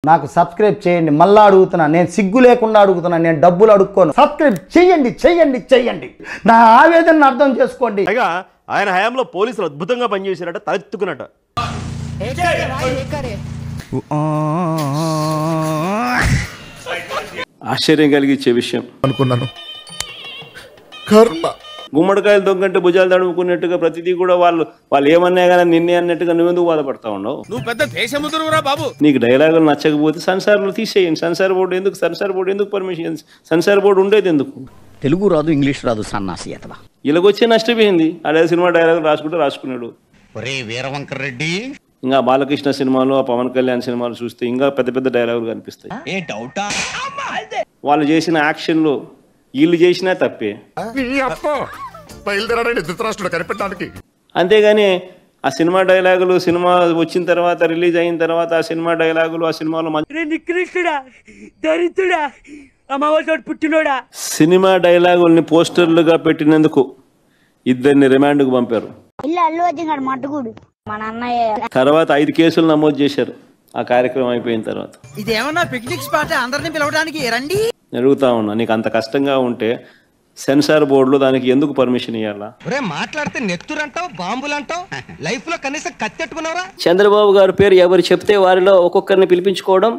నాకు సబ్స్క్రైబ్ చేయండి. మళ్ళా అడుగుతున్నా, నేను సిగ్గు లేకుండా అడుగుతున్నా, నేను డబ్బులు అడుక్కోను. సబ్స్క్రైబ్ చేయండి చేయండి చేయండి. నా ఆవేదనను అర్థం చేసుకోండి. పైగా ఆయన హయాంలో పోలీసులు అద్భుతంగా పనిచేశారట, తలెత్తుకున్నట. ఆశ్చర్యం కలిగించే విషయం అనుకున్నాను. కర్మ. గుమ్మడికాయలు దొంగంటే భుజాలు తడుముకున్నట్టుగా ప్రతిదీ కూడా వాళ్ళు ఏమన్నా కానీ నిన్నే అన్నట్టుగా నువ్వెందుకు బాధపడతా ఉన్నావు? నువ్వు పెద్ద దేశముద్రురా బాబు. నీకు డైలాగులు నచ్చకపోతే సెన్సార్లు తీసేయండి. సెన్సార్ బోర్డు ఎందుకు పర్మిషన్? సెన్సార్ బోర్డు ఉండేది ఎందుకు? తెలుగు రాదు, ఇంగ్లీష్ రాదు, సన్నాసి అతవా. ఇలాగొచ్చే నష్టపోయింది. అదే సినిమా డైలాగులు రాసుకున్నాడు. ఒరే వీరవంకర్ రెడ్డి, ఇంకా బాలకృష్ణ సినిమాలు, ఆ పవన్ కళ్యాణ్ సినిమాలు చూస్తే ఇంకా పెద్ద పెద్ద డైలాగులు కనిపిస్తాయి. ఏ డౌటా? వాళ్ళు చేసిన యాక్షన్లో వీళ్ళు చేసినా తప్పే. బయలుదేరాడని ధృతరాష్ట్రుడు కనిపెట్టడానికి. అంతేగాని ఆ సినిమా డైలాగులు సినిమా వచ్చిన తర్వాత, రిలీజ్ అయిన తర్వాత ఆ సినిమా డైలాగులు ఆ సినిమాలో సినిమా డైలాగుల్ని పోస్టర్లుగా పెట్టినందుకు ఇద్దరిని రిమాండ్కు పంపారు. తర్వాత 5 కేసులు నమోదు చేశారు ఆ కార్యక్రమం అయిపోయిన తర్వాత. ఇదేమన్నా పిక్నిక్ స్పాట్, అందరిని పిలవడానికి రండి. అడుగుతా ఉన్నా, నీకు అంత కష్టంగా ఉంటే సెన్సార్ బోర్డులో దానికి ఎందుకు పర్మిషన్ ఇవ్వాలా? మాట్లాడితే నెత్తురంటావు, బాంబులంటావు, లైఫ్ లో కనీసం కత్తెట్టుకున్నారా? చంద్రబాబు గారి పేరు ఎవరు చెప్తే వారిలో ఒక్కొక్కరిని పిలిపించుకోవడం,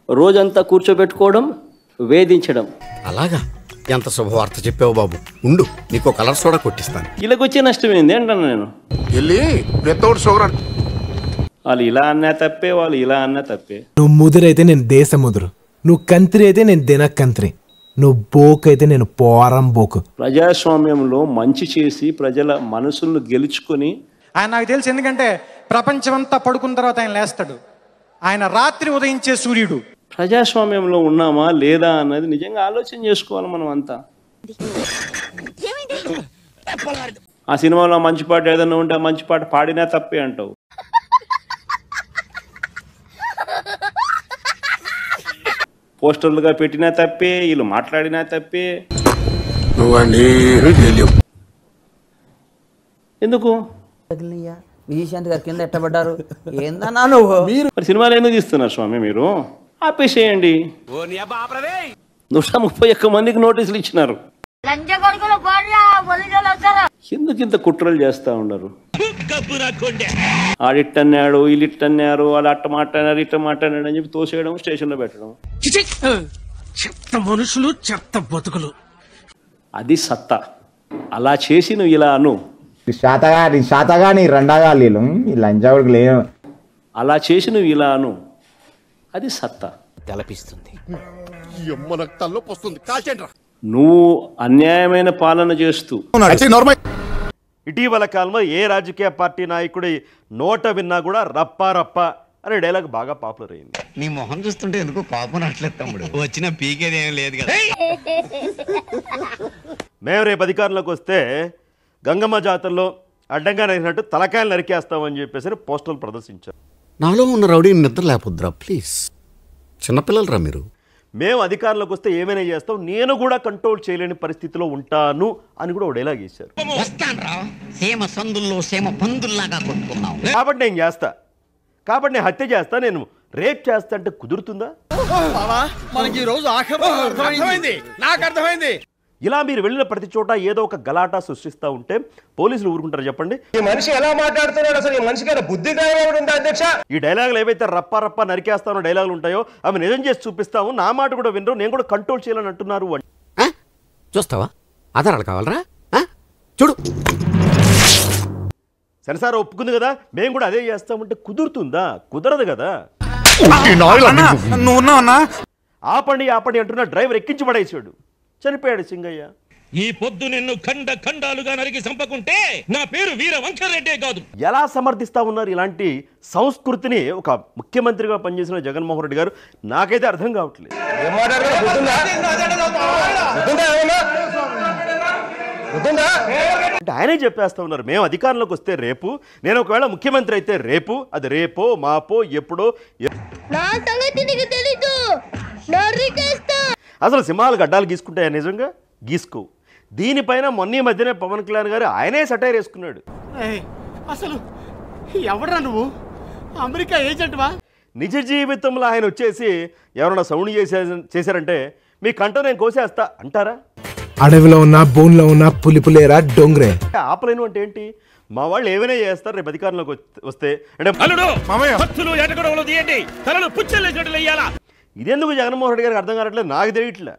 రోజంతా కూర్చోబెట్టుకోవడం, వేధించడం. అలాగా? ఎంత శుభవార్త చెప్పావు బాబు. ఉండు, నీకు కలర్ సోడా కొట్టిస్తాను. వీళ్ళకొచ్చే నష్టం ఏంది అంటాను నేను. వాళ్ళు ఇలా అన్నా తప్పే, వాళ్ళు ఇలా అన్నా తప్పే. నువ్వు ముదురైతే నేను దేశ ముదురు, నువ్వు కంత్రి అయితే నేను దినకంత్రి, నువ్వు బోకు అయితే నేను పోరం బోకు. ప్రజాస్వామ్యంలో మంచి చేసి ప్రజల మనసులను గెలుచుకొని ఆయన నాకు తెలుసు. ఎందుకంటే ప్రపంచమంతా పడుకున్న తర్వాత ఆయన లేస్తాడు. ఆయన రాత్రి ఉదయించే సూర్యుడు. ప్రజాస్వామ్యంలో ఉన్నామా లేదా అన్నది నిజంగా ఆలోచన చేసుకోవాలి మనం అంతా. ఆ సినిమాలో మంచి పాట ఏదైనా ఉంటే ఆ మంచి పాట పాడినా తప్పే అంటావు. పోస్టర్లుగా పెట్టినా తప్పే, వీళ్ళు మాట్లాడినా తప్పే. ఎందుకు విజయశాంతి గారి కింద ఎట్టబడ్డారు? ఏందన్నా నువ్వు? మరి సినిమాలు ఎందుకు తీస్తున్నారు స్వామి? మీరు ఆపేసేయండి. 131 మందికి నోటీసులు ఇచ్చినారు. ఎందుకు ఇంత కుట్రలు చేస్తా ఉండరు? ఆడిట్టన్నాడు, వీళ్ళిట్టన్నారు, వాళ్ళు అట్ట మాట్లాడారు, ఇట్ట మాట్లాడారు అని చెప్పి తోసేయడం, స్టేషన్లో పెట్టడం. చెత్త మనుషులు, చెత్త బతుకులు. అది సత్తా. అలా చేసి నువ్వు ఇలా అను. శాతగాని రెండగాలి లంచావుడికి లేదు. అలా చేసి నువ్వు ఇలా అను, అది సత్తా. తెలపిస్తుంది. నువ్వు అన్యాయమైన పాలన చేస్తూ ఇటీవల కాలంలో ఏ రాజకీయ పార్టీ నాయకుడి నోట విన్నా కూడా రప్పా రప్ప అనే డైలాగ్ బాగా పాపులర్ అయింది. నీ మొహం చూస్తుంటే ఎందుకు కోపం రావట్లేదు తమ్ముడు. వచ్చిన పీకేది ఏం లేదు కదా. మేము రేపు అధికారంలోకి వస్తే గంగమ్మ జాతరలో అడ్డంగా నరికినట్టు తలకాయలు నరికేస్తామని చెప్పేసి పోస్టర్లు ప్రదర్శించారు. నాలో ఉన్న రౌడీ నిద్ర లేకపోద్దురా ప్లీజ్. చిన్నపిల్లలరా మీరు. మేము అధికారంలోకి వస్తే ఏమైనా చేస్తాం, నేను కూడా కంట్రోల్ చేయలేని పరిస్థితిలో ఉంటాను అని కూడా ఒక డైలాగ్ వేశారు. కాబట్టి నేను చేస్తా, కాబట్టి నేను హత్య చేస్తా, నేను రేప్ చేస్తా అంటే కుదురుతుందా? మనకి ఈ రోజు నాకు అర్థమైంది. ఇలా మీరు వెళ్ళిన ప్రతి చోట ఏదో ఒక గలాటా సృష్టిస్తూ ఉంటే పోలీసులు ఊరుకుంటారు చెప్పండి? ఈ మనిషి ఎలా మాట్లాడుతున్నాడు అసలు? ఈ మనిషికి బుద్ధి ఉందా అధ్యక్ష? ఈ డైలాగులు ఏవైతే రప్ప రప్ప నరికేస్తానో డైలాగులు ఉంటాయో అవి నిజం చేసి చూపిస్తాము, నా మాట కూడా వినరు, నేను కూడా కంట్రోల్ చేయాలని అంటున్నారు. చూస్తావా? ఆధారాలు కావాలరా? చూడు, సెన్సార్ ఒప్పుకుంది కదా, మేము కూడా అదే చేస్తామంటే కుదురుతుందా? కుదరదు కదా. ఆపండి ఆపండి అంటున్న డ్రైవర్ ఎక్కించి పడేసాడు, చనిపోయాడు సింగయ్య. ఈ పొద్దు నిన్ను ఖండ ఖండాలుగా నరికి చంపకుంటే నా పేరు వీరవంకర్ రెడ్డే కాదు. ఎలా సమర్థిస్తా ఉన్నారు ఇలాంటి సంస్కృతిని ఒక ముఖ్యమంత్రిగా పనిచేసిన జగన్మోహన్ రెడ్డి గారు? నాకైతే అర్థం కావట్లేదు. అంటే ఆయనే చెప్పేస్తా ఉన్నారు, మేము అధికారంలోకి వస్తే రేపు, నేను ఒకవేళ ముఖ్యమంత్రి అయితే రేపు, అది రేపో మాపో ఎప్పుడో. అసలు సింహాలు గడ్డాలు గీసుకుంటాయా? నిజంగా గీసుకో. దీనిపైన మొన్న మధ్యనే పవన్ కళ్యాణ్ గారు ఆయనే సటైర్ వేసుకున్నాడు. అసలు ఎవడ్రా నువ్వు? అమెరికా ఏజెంట్వా? నిజ జీవితంలో ఆయన వచ్చేసి ఎవరైనా సౌండ్ చేశారంటే మీ కంట నేను కోసేస్తా అంటారా? అడవిలో ఉన్న బోన్లో ఉన్న పులిపులేరా డొంగ్రే. ఆపలేను అంటే ఏంటి? మా వాళ్ళు ఏమైనా చేస్తారు రేపు అధికారంలోకి వస్తే అంటే ఇదెందుకు జగన్మోహన్ రెడ్డి గారికి అర్థం కావట్లేదు, నాకు తెలియట్లే.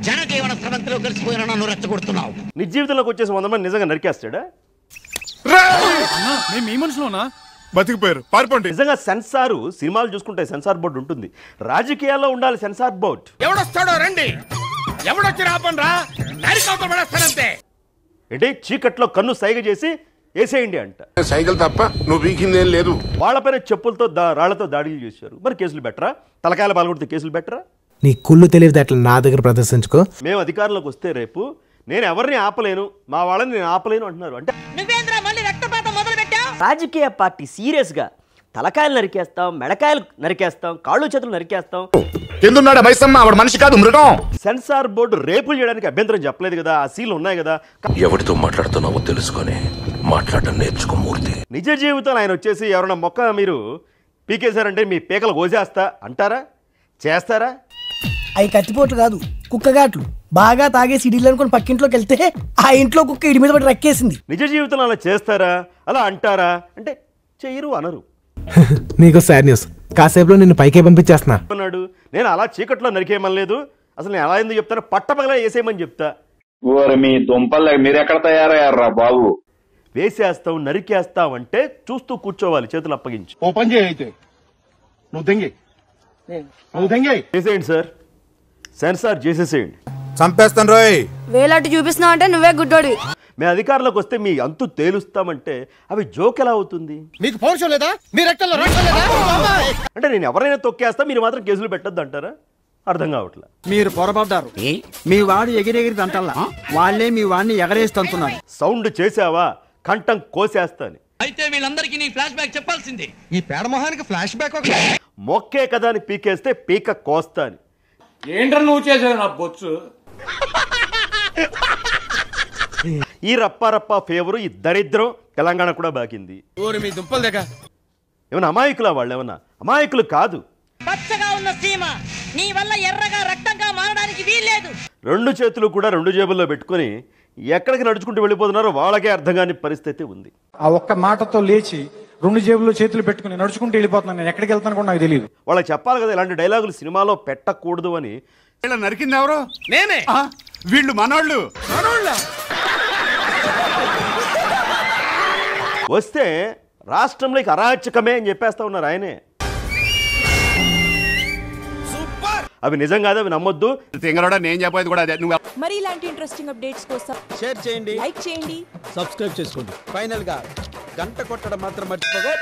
జనజీవన స్రవంతిలో కలిసిపోయిన నన్ను రెచ్చగొడుతున్నావు. నిజ జీవితంలోకి వచ్చేసి 100 మంది నిజంగా నరికేస్తాడా? బతికిపోయారు, పారిపోండి. నిజంగా సెన్సార్ సినిమాలు చూసుకుంటే సెన్సార్ బోర్డు ఉంటుంది, రాజకీయాల్లో ఉండాలి సెన్సార్ బోర్డు. ఎవడొస్తాడో రండి, ఎవడొచ్చి రాపండ్రా, అంటే చీకట్లో కన్ను సైగ చేసి వేసేయండి అంట. సైకిల్ తప్ప నువ్వు వీకిందేం లేదు. వాళ్ళపైన చెప్పులతో రాళ్లతో దాడులు చేశారు, మరి కేసులు బెటరా? తలకాయల పాల్గొడితే కేసులు బెటరా? నీ కుళ్ళు తెలియదు అట్లా నా దగ్గర ప్రదర్శించుకో. మేము అధికారంలోకి వస్తే రేపు నేను ఎవరిని ఆపలేను, మా వాళ్ళని నేను ఆపలేను అంటున్నారు. అంటే రాజకీయ పార్టీ సీరియస్గా తలకాయలు నరికేస్తాం, మెడకాయలు నరికేస్తాం, కాళ్ళు చేతులు నరికేస్తాం. ఎందున్నాడు మైసమ్మ, ఆవిడ మనిషి కాదు మృగం. సెన్సార్ బోర్డు రేపులు చేయడానికి అభ్యంతరం చెప్పలేదు కదా, ఆ సీలు ఉన్నాయి కదా. ఎవరితో మాట్లాడుతున్నావో తెలుసుకొని మాట్లాడడం నేర్చుకో మూర్తి. నిజ జీవితంలో ఆయన వచ్చేసి ఎవరైనా మొక్క మీరు పీకేశారంటే మీ పీకలు కోసేస్తా అంటారా? చేస్తారా? అవి కత్తిపోట్లు కాదు, కుక్కగాట్లు. బాగా తాగేసి ఇడిలు అనుకుని పక్కింట్లోకి వెళ్తే ఆ ఇంట్లో కుక్క ఇడి మీద పడి రక్కేసింది. నిజ జీవితంలో అలా చేస్తారా, అలా అంటారా అంటే చెయ్యరు అనరు. నీకు సాడ్ న్యూస్, కాసేపులో నిన్ను పైకే పంపించేస్తున్నా అన్నాడు. నేను అలా చీకట్లో నరికేయమని లేదు, అసలు నేను అలా ఎందుకు చెప్తాను, పట్టపగలా వేసేయమని చెప్తా. మీ దుంపలు మీరు ఎక్కడ తయారయ్యారా బాబు? వేసేస్తావు నరికేస్తావు అంటే చూస్తూ కూర్చోవాలి, చేతులు అప్పగించి. ఓ పని చేయి అయితే, నువ్వు దెంగి చేసేయండి సార్, సెన్సార్ చేసేసేయండి. చంపేస్తాను రోయ్. వేలాంటి చూపిస్తున్నావు అంటే నువ్వే గుడ్డోడివి. మేము అధికారంలోకి వస్తే మీ అంతు తేలుస్తామంటే అవి జోక్ ఎలా అవుతుంది? మీకు పౌరుషం లేదా? మీ రక్తంలో రక్తం లేదా? అంటే నేను ఎవరైనా తొక్కేస్తా, మీరు మాత్రం కేసులు పెట్టద్దు అంటారా? అర్థం కావట్లా. మీరు పొరపడ్డారు. మీ వాడు ఎగిరెగిరి తంటల్లా, వాళ్ళే మీ వాడిని ఎగరేస్తుంటున్నారు. సౌండ్ చేసావా కంఠం కోసేస్తాని. అయితే వీళ్ళందరికీ నీ ఫ్లాష్ బ్యాక్ చెప్పాల్సిందే. ఈ పేడమోహానికి ఫ్లాష్ బ్యాక్ ఒక మొక్కే కదా అని పీకేస్తే పీక కోస్తాని. ఏంట్రా నువ్వు చేసావు నా బొచ్చు? ఈ రప్ప ఫేవరు, ఈ దరిద్రం తెలంగాణ కూడా బాకింది. మీ దుంపల దగ్గర ఏమన్నా అమాయకులా? వాళ్ళు ఏమన్నా అమాయకులు కాదు. పచ్చగా ఉన్న సీమ నీ వల్ల ఎర్రగా రక్తంగా మారడానికి వీల్లేదు. 2 చేతులు కూడా 2 జేబుల్లో పెట్టుకుని ఎక్కడికి నడుచుకుంటూ వెళ్ళిపోతున్నారో వాళ్ళకే అర్థం కాని పరిస్థితి ఉంది. ఆ ఒక్క మాటతో లేచి 2 జేబుల్లో చేతులు పెట్టుకుని నడుచుకుంటూ వెళ్ళిపోతున్నాను. నేను ఎక్కడికి వెళ్తాను కూడా నాకు తెలియదు. వాళ్ళకి చెప్పాలి కదా ఇలాంటి డైలాగులు సినిమాలో పెట్టకూడదు అని. వీళ్ళ నరికింది ఎవరు? నేనే. వీళ్ళు మనోళ్ళు. వస్తే రాష్ట్రంలోకి అరాచకమే అని చెప్పేస్తా ఉన్నారు ఆయనే. అవి నిజం కాదు, అవి నమ్మొద్దు. నేను చెప్పేది కూడా అదే. మరి ఇలాంటి ఇంట్రెస్టింగ్ అప్డేట్స్ కోసం షేర్ చేయండి, లైక్ చేయండి, సబ్స్క్రైబ్ చేసుకోండి. ఫైనల్ గా గంట కొట్టడం మాత్రం మర్చిపోగా.